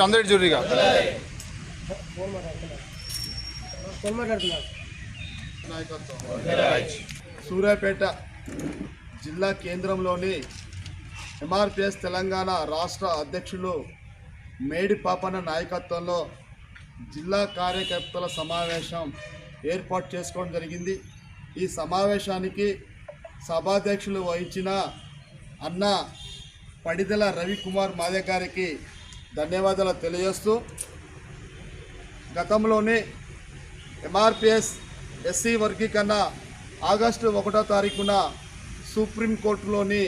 అందరు చూడరిగా సూర్యాపేట జిల్లా కేంద్రంలోని ఎంఆర్పిఎస్ తెలంగాణ రాష్ట్ర అధ్యక్షులు మేడి పాపన్న నాయకత్వంలో జిల్లా కార్యకర్తల సమావేశం ఏర్పాటు చేసుకోవడం జరిగింది. ఈ సమావేశానికి సభాధ్యక్షులు వహించిన అన్న పడిదల రవికుమార్ మాదే గారికి ధన్యవాదాలు తెలియజేస్తూ, గతంలోనే ఎంఆర్పిఎస్ ఎస్సీ వర్గీకరణ ఆగస్టు 1వ తారీఖున సుప్రీంకోర్టులోని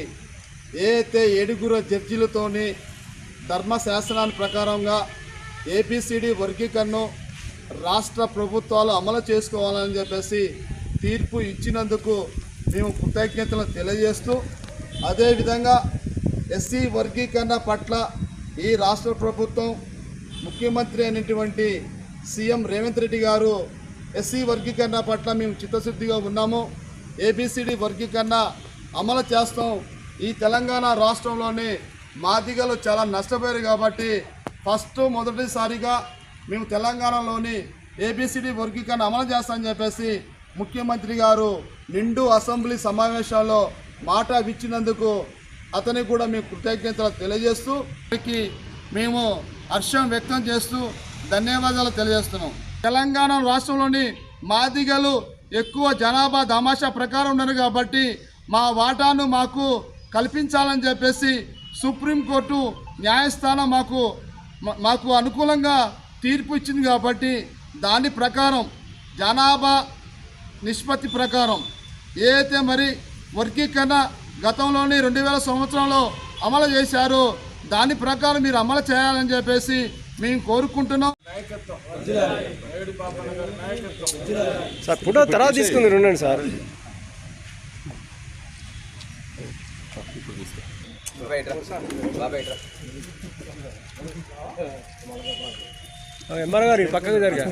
ఏదైతే 7 జడ్జీలతోని ధర్మశాస్త్రాన్ని ప్రకారంగా ఏబిసిడి వర్గీకరణను రాష్ట్ర ప్రభుత్వాలు అమలు చేసుకోవాలని చెప్పేసి తీర్పు ఇచ్చినందుకు మేము కృతజ్ఞతలు తెలియజేస్తూ, అదేవిధంగా ఎస్సీ వర్గీకరణ పట్ల ఈ రాష్ట్ర ప్రభుత్వం ముఖ్యమంత్రి అయినటువంటి సీఎం రేవంత్ రెడ్డి గారు ఎస్సీ వర్గీకరణ పట్ల మేము చిత్తశుద్ధిగా ఉన్నాము, ఏబిసిడి వర్గీకరణ అమలు చేస్తాం. ఈ తెలంగాణ రాష్ట్రంలోని మాదిగలు చాలా నష్టపోయారు కాబట్టి మొదటిసారిగా మేము తెలంగాణలోని ఏబిసిడి వర్గీకరణ అమలు చేస్తామని చెప్పేసి ముఖ్యమంత్రి గారు నిండు అసెంబ్లీ సమావేశాల్లో మాట ఇచ్చినందుకు అతనికి కూడా మేము కృతజ్ఞతలు తెలియజేస్తూ మేము హర్షం వ్యక్తం చేస్తూ ధన్యవాదాలు తెలియజేస్తున్నాం. తెలంగాణ రాష్ట్రంలోని మాదిగలు ఎక్కువ జనాభా దామాషా ప్రకారం ఉన్నారు కాబట్టి మా వాటాను మాకు కల్పించాలని చెప్పేసి సుప్రీంకోర్టు న్యాయస్థానం మాకు అనుకూలంగా తీర్పు ఇచ్చింది కాబట్టి దాని ప్రకారం జనాభా నిష్పత్తి ప్రకారం ఏదైతే మరి వర్గీకరణ గతంలోని 2000 సంవత్సరంలో అమలు చేశారో దాని ప్రకారం మీరు అమలు చేయాలని చెప్పేసి మేము కోరుకుంటున్నాం. సార్ ఫోటో తర్వాత తీసుకుని ఉండండి సార్. ఎంఆర్ గారు పక్కకు జరిగా